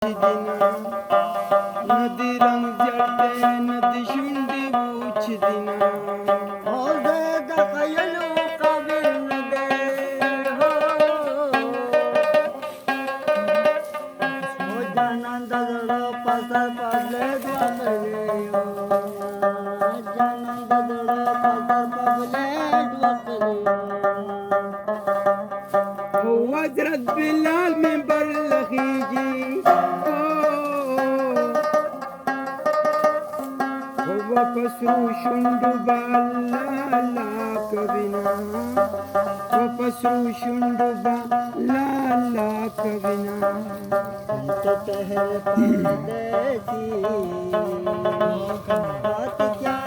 ದಿನ ನದಿ ರಂಗ್ ಜಡೆ ನದಿ ಶುಂಡಿ ಊಚ ದಿನ ಹೋದ ಕಯಲು ಕವಿನ್ನದೆ ಹೋ ಜಾನಂದದಳ ಪಸ ಪಲೆ ದ್ವಕಲೆಯೋ ಜಾನಂದದಳ ಪಸ ಪಲೆ ದ್ವಕಲೆಯೋ وزرت بلال من برلخيجي هو فسرو شندو بالا كبنا وفسرو شندو بالا كبنا انت تهل پردیسی بات کیا